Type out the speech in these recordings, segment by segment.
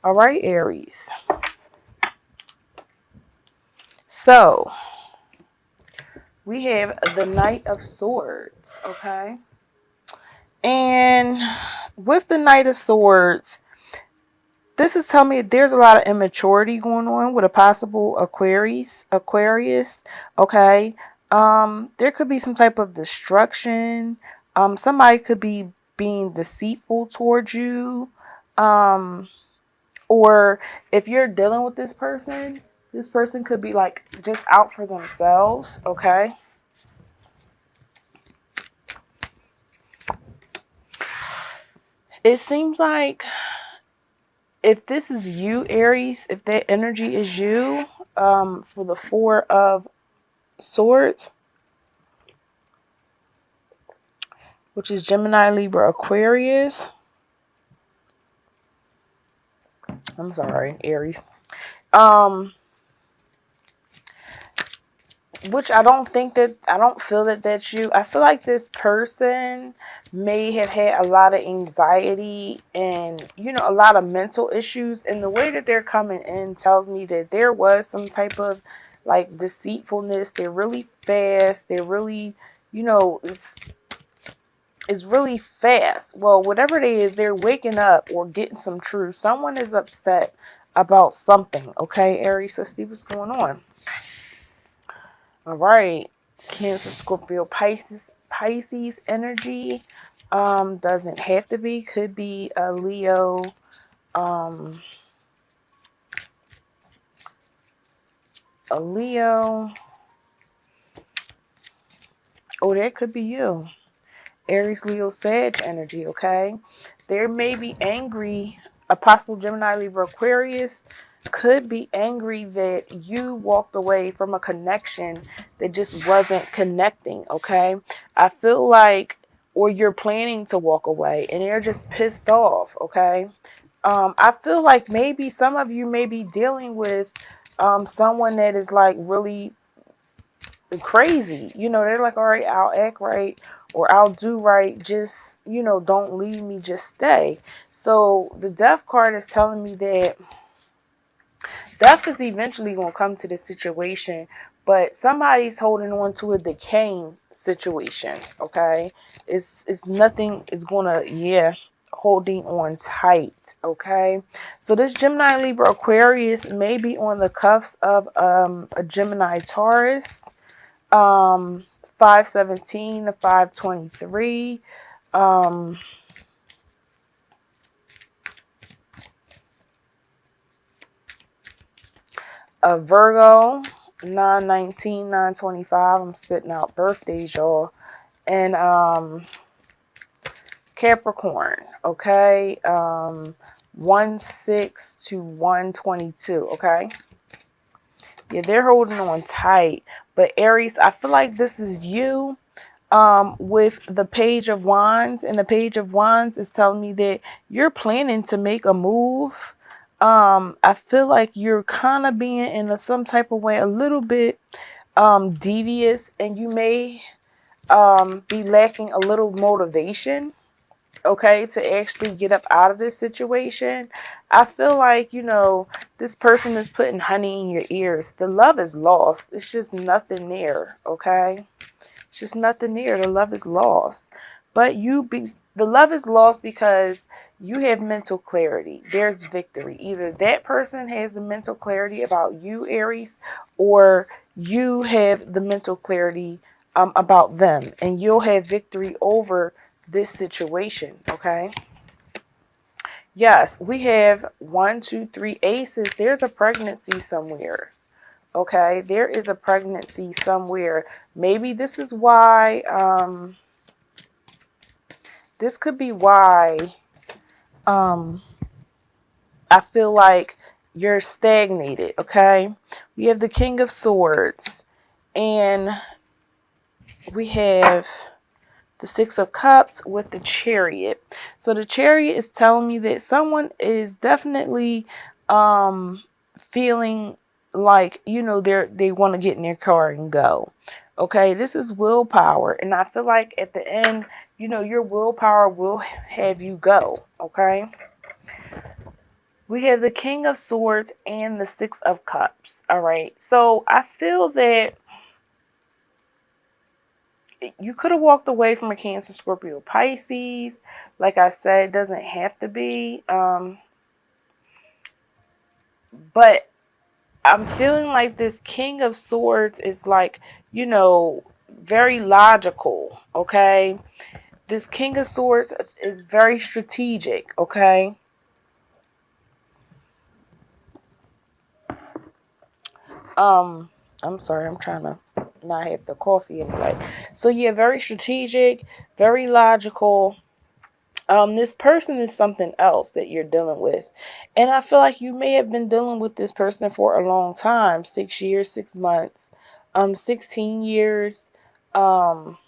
All right, Aries. So we have the Knight of Swords, okay? And with the Knight of Swords, this is telling me there's a lot of immaturity going on with a possible Aquarius, okay? There could be some type of destruction. Somebody could be being deceitful towards you. Um, or if you're dealing with this person could be like just out for themselves, okay? It seems like if this is you, Aries, if that energy is you, for the Four of Swords, which is Gemini, Libra, Aquarius. I'm sorry, Aries. Um, which I don't feel that that's you. I feel like this person may have had a lot of anxiety and, a lot of mental issues. And the way that they're coming in tells me that there was some type of like deceitfulness. They're really fast. They're really, it's really fast. Well, whatever it is, they're waking up or getting some truth. Someone is upset about something. Okay, Aries, let's see what's going on. All right, Cancer, Scorpio, Pisces energy. Doesn't have to be. Could be a Leo. A Leo. Oh, that could be you. Aries, Leo, Sag energy, okay? There may be angry, a possible Gemini, Libra, Aquarius could be angry that you walked away from a connection that just wasn't connecting, okay? I feel like, or you're planning to walk away and they're just pissed off, okay? I feel like maybe some of you may be dealing with someone that is like really crazy. They're like, all right, I'll act right or I'll do right. Just, don't leave me, just stay. So the death card is telling me that death is eventually going to come to this situation, but somebody's holding on to a decaying situation, okay? It's nothing is going to, holding on tight, okay? So this Gemini, Libra, Aquarius may be on the cuffs of a Gemini, Taurus. 517 to 523. A Virgo, 919, 925. I'm spitting out birthdays, y'all. And Capricorn, okay? 1/6 to 122, okay? Yeah, they're holding on tight. But Aries, I feel like this is you. With the Page of Wands, and the Page of Wands is telling me that you're planning to make a move. I feel like you're kind of being in some type of way a little bit devious, and you may be lacking a little motivation, okay, to actually get up out of this situation. I feel like, this person is putting honey in your ears. The love is lost. It's just nothing there, okay? It's just nothing there. The love is lost. But the love is lost because you have mental clarity. There's victory. Either that person has the mental clarity about you, Aries, or you have the mental clarity about them. And you'll have victory over this situation, okay? Yes, we have 1, 2, 3 aces. There's a pregnancy somewhere. Okay, there is a pregnancy somewhere. Maybe this is why, this could be why I feel like you're stagnated, okay? We have the King of Swords, and we have the Six of Cups with the Chariot. So the Chariot is telling me that someone is definitely feeling like, they want to get in their car and go. Okay, this is willpower, and I feel like at the end, your willpower will have you go, okay? We have the King of Swords and the Six of Cups. All right. So I feel that you could have walked away from a Cancer, Scorpio, Pisces. Like I said, it doesn't have to be. But I'm feeling like this King of Swords is like, very logical. Okay. This King of Swords is very strategic. Okay. Um, I'm sorry, I'm trying to not have the coffee in the way. So yeah, very strategic, very logical. This person is something else that you're dealing with. And I feel like you may have been dealing with this person for a long time, 6 years, 6 months, 16 years. Um,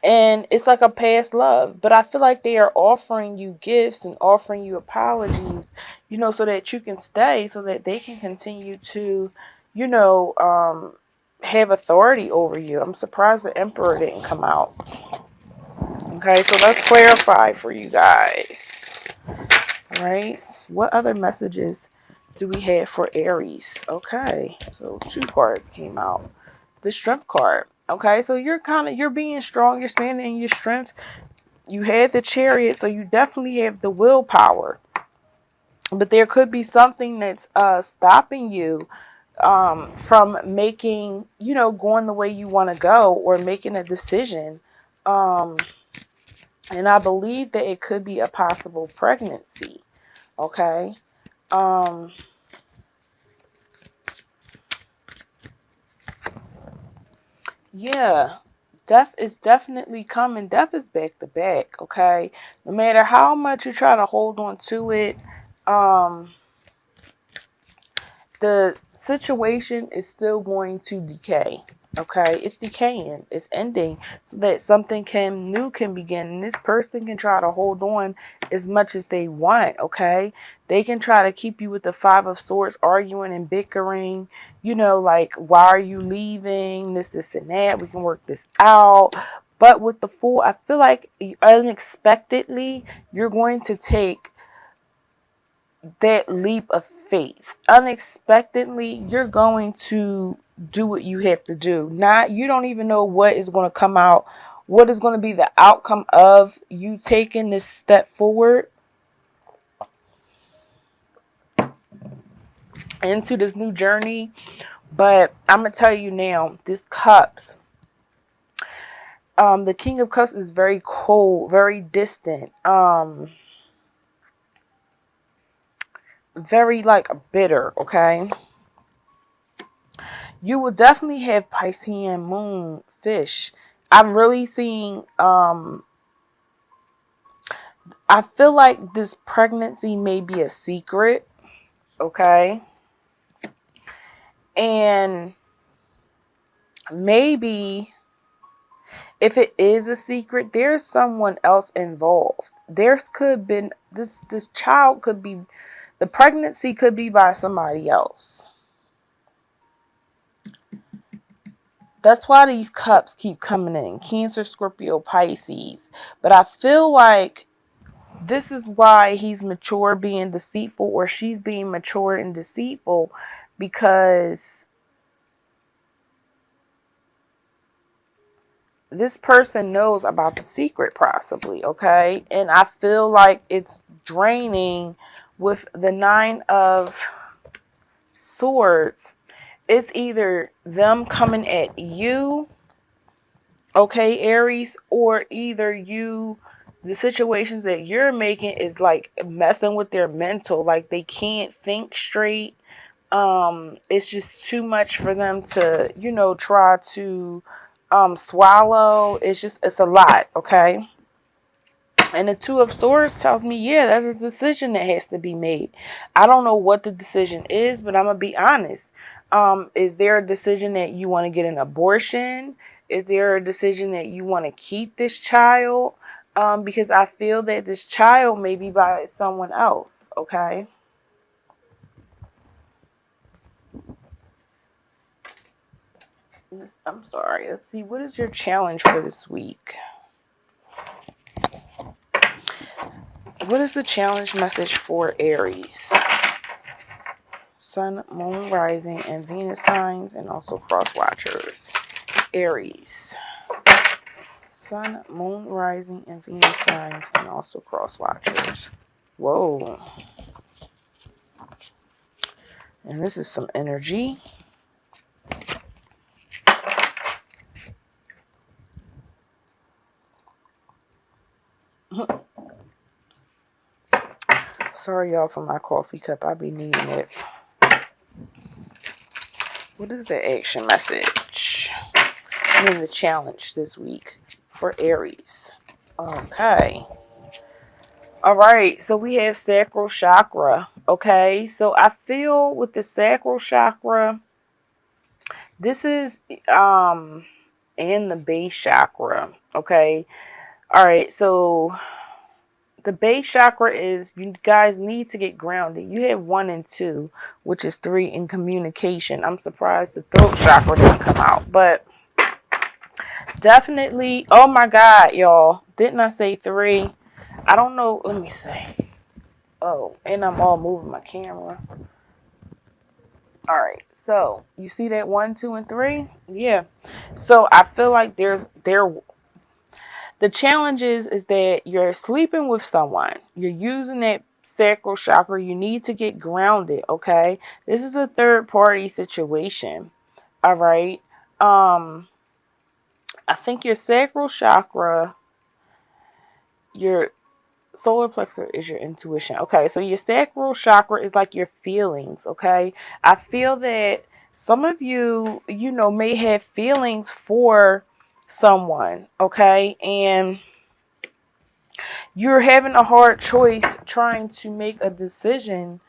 and it's like a past love, but I feel like they are offering you gifts and offering you apologies, so that you can stay, so that they can continue to, you know um have authority over you. I'm surprised the Emperor didn't come out. Okay, so let's clarify for you guys. All right, what other messages do we have for Aries? Okay, so two cards came out. The Strength card. Okay, so you're being strong, you're standing in your strength. You had the Chariot, so you definitely have the willpower. But there could be something that's stopping you from making, going the way you want to go, or making a decision. Um, and I believe that it could be a possible pregnancy. Okay. Um, yeah. Death is definitely coming. Death is back to back. Okay. No matter how much you try to hold on to it, um, the situation is still going to decay. Okay, it's decaying, it's ending, so that something new can begin. And this person can try to hold on as much as they want. Okay, they can try to keep you with the Five of Swords, arguing and bickering. Like, why are you leaving? This, and that. We can work this out. But with the Fool, I feel like unexpectedly you're going to take that leap of faith. Unexpectedly, you're going to do what you have to do. You don't even know what is going to come out, what is going to be the outcome of you taking this step forward into this new journey. But I'm going to tell you now, this Cups, the King of Cups is very cold, very distant, very like bitter. Okay, you will definitely have Piscean moon fish. I'm really seeing, I feel like this pregnancy may be a secret. Okay. And maybe if it is a secret, there's someone else involved. There's could been this child could be, the pregnancy could be by somebody else. That's why these cups keep coming in. Cancer, Scorpio, Pisces. But I feel like this is why he's mature being deceitful, or she's being mature and deceitful, because this person knows about the secret, possibly. Okay. And I feel like it's draining with the Nine of Swords. It's either them coming at you, okay, Aries, or either the situations that you're making is like messing with their mental, like they can't think straight. It's just too much for them to, try to swallow. It's a lot. Okay. And the Two of Swords tells me, yeah, there's a decision that has to be made. I don't know what the decision is, but I'm going to be honest. Is there a decision that you want to get an abortion? Is there a decision that you want to keep this child? Because I feel that this child may be by someone else. Okay. I'm sorry. Let's see. What is your challenge for this week? What is the challenge message for Aries? Sun, Moon, Rising, and Venus signs, and also cross watchers. Aries. Sun, Moon, Rising, and Venus signs, and also cross watchers. Whoa. And this is some energy. Sorry, y'all, for my coffee cup. I be needing it. What is the action message? I mean, the challenge this week for Aries. Okay. All right. So we have sacral chakra. Okay. So I feel with the sacral chakra, this is and the base chakra. Okay. All right. So the base chakra is, you guys need to get grounded. You have 1 and 2, which is 3 in communication. I'm surprised the throat chakra didn't come out, but definitely. Oh my God, y'all. Didn't I say 3? I don't know. Let me see. Oh, and I'm all moving my camera. All right. So you see that 1, 2, and 3? Yeah. So I feel like the challenge is that you're sleeping with someone. You're using that sacral chakra. You need to get grounded, okay? This is a third party situation. All right. I think your sacral chakra, your solar plexus is your intuition. Okay, so your sacral chakra is like your feelings, okay? I feel that some of you, may have feelings for someone, okay? And you're having a hard choice trying to make a decision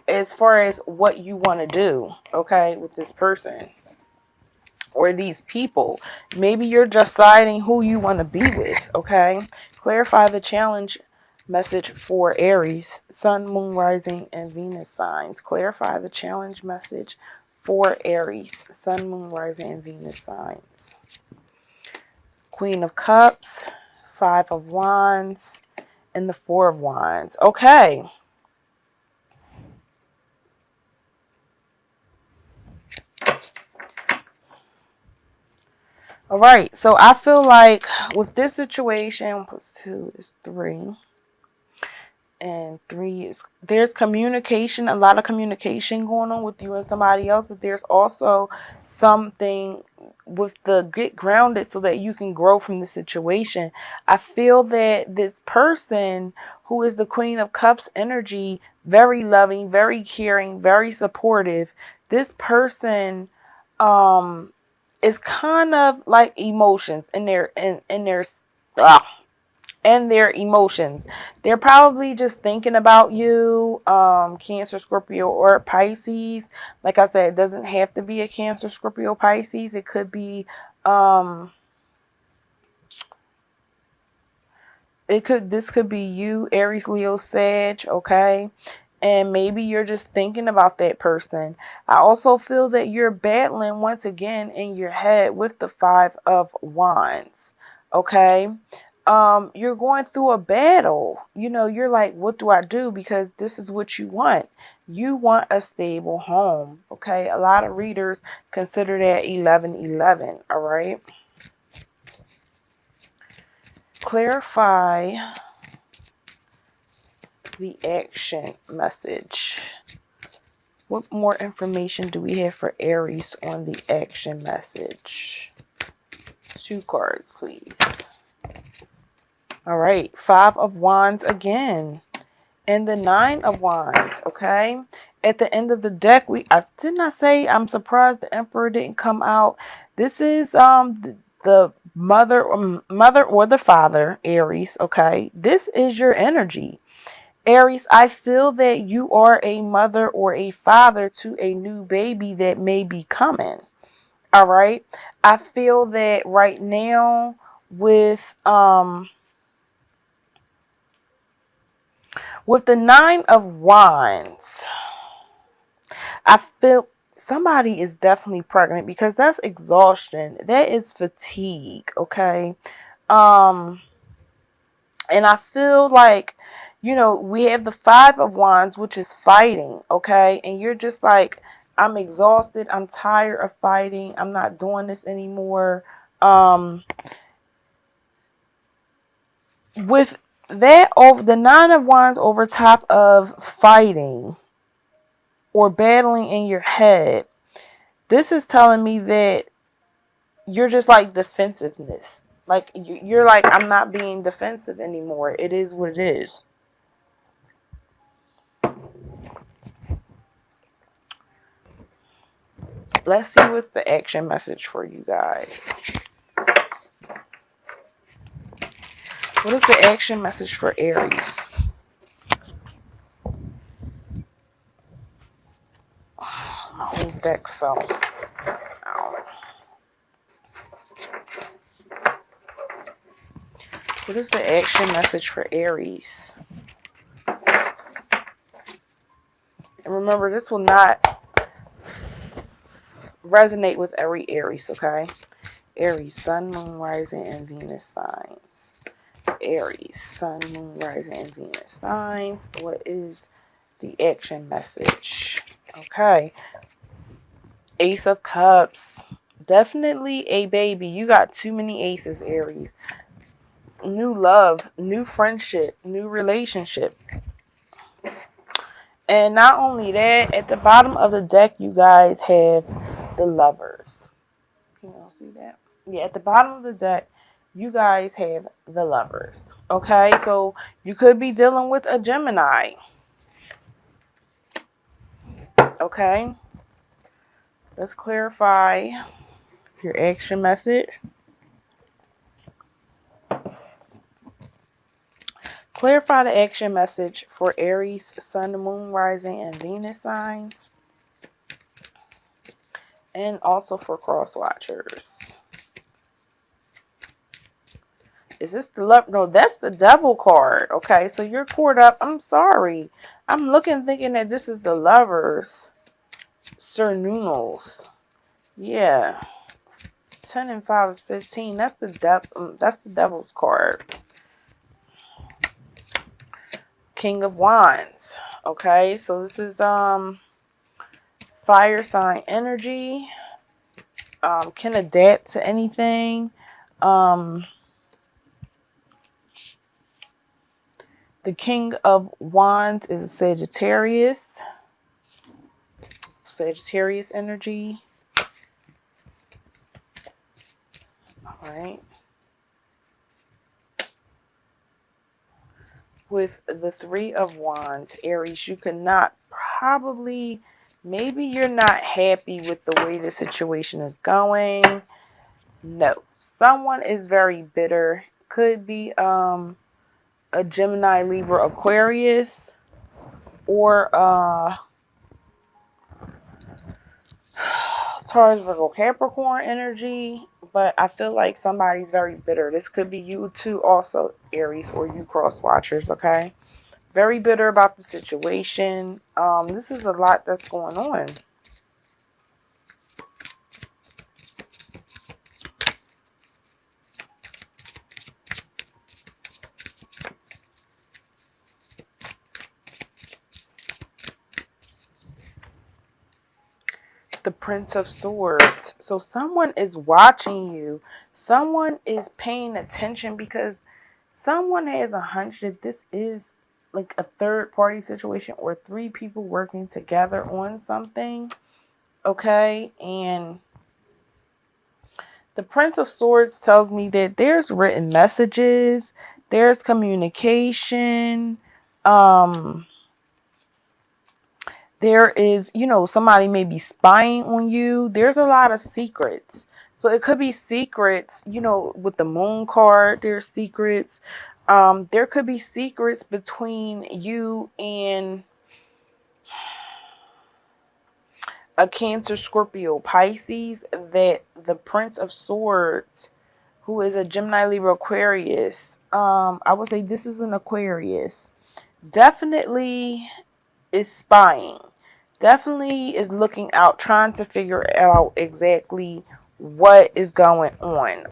as far as what you want to do, okay, with this person or these people. Maybe you're deciding who you want to be with, okay? Clarify the challenge message for Aries, Sun, Moon, Rising, and Venus signs. Clarify the challenge message for Aries, Sun, Moon, Rising, and Venus signs. Queen of Cups, 5 of Wands, and the 4 of Wands. Okay. All right. So I feel like with this situation, +2 is 3. And 3 is, there's communication, a lot of communication going on with you and somebody else, but there's also something with the get grounded so that you can grow from the situation. I feel that this person who is the Queen of Cups energy, very loving, very caring, very supportive. This person is kind of like emotions in their emotions. They're probably just thinking about you, Cancer, Scorpio, or Pisces. Like I said, it doesn't have to be a Cancer, Scorpio, Pisces. It could be, this could be you, Aries, Leo, Sag, okay? And maybe you're just thinking about that person. I also feel that you're battling once again in your head with the 5 of Wands, okay? You're going through a battle. You're like, what do I do? Because this is what you want. You want a stable home, okay? A lot of readers consider that 1111, all right? Clarify the action message. What more information do we have for Aries on the action message? 2 cards, please. All right, 5 of Wands again. And the 9 of Wands, okay? At the end of the deck, I did not say I'm surprised the Emperor didn't come out. This is the mother or the father, Aries, okay? This is your energy. Aries, I feel that you are a mother or a father to a new baby that may be coming. All right. I feel that right now with the 9 of Wands, I feel somebody is definitely pregnant because that's exhaustion. That is fatigue, okay? And I feel like, you know, we have the Five of Wands, which is fighting, okay? And you're just like, I'm exhausted. I'm tired of fighting. I'm not doing this anymore. With that, over the Nine of Wands over top of fighting or battling in your head, this is telling me that you're just like defensiveness. Like you're like, I'm not being defensive anymore. It is what it is. Let's see what's the action message for you guys. What is the action message for Aries? My whole deck fell out. What is the action message for Aries? And remember, this will not resonate with every Aries, okay? Aries, Sun, Moon, Rising, and Venus signs. Aries, Sun, Moon, Rising, and Venus signs. What is the action message? Okay. Ace of Cups. Definitely a baby. You got too many aces, Aries. New love, new friendship, new relationship. And not only that, at the bottom of the deck, you guys have the Lovers. Can y'all see that? Yeah, at the bottom of the deck, you guys have the Lovers. Okay, so you could be dealing with a Gemini. Okay, let's clarify your action message. Clarify the action message for Aries, Sun, Moon, Rising, and Venus signs. And also for cross watchers. Is this the love? No, that's the Devil card. Okay, so you're caught up. I'm sorry. I'm looking thinking that this is the Lovers. Sir Nunos. Yeah. 10 and 5 is 15. That's the Devil's card. King of Wands. Okay, so this is fire sign energy. Can adapt to anything. The King of Wands is a Sagittarius. Sagittarius energy. All right. With the Three of Wands, Aries, you cannot probably, maybe you're not happy with the way the situation is going. No, someone is very bitter. Could be a Gemini, Libra, Aquarius, or Taurus, Virgo, Capricorn energy. But I feel like somebody's very bitter. This could be you too, also Aries, or you cross watchers. Okay. Very bitter about the situation. This is a lot that's going on. The Prince of Swords. So someone is watching you. Someone is paying attention because someone has a hunch that this is like a third party situation or three people working together on something. Okay. And the Prince of Swords tells me that there's written messages, there's communication, there is, you know, somebody may be spying on you. There's a lot of secrets. So it could be secrets, you know, with the Moon card, there's secrets. There could be secrets between you and a Cancer, Scorpio, Pisces that the Prince of Swords, who is a Gemini, Libra, Aquarius, I would say this is an Aquarius, definitely is spying. Definitely is looking out, trying to figure out exactly what is going on.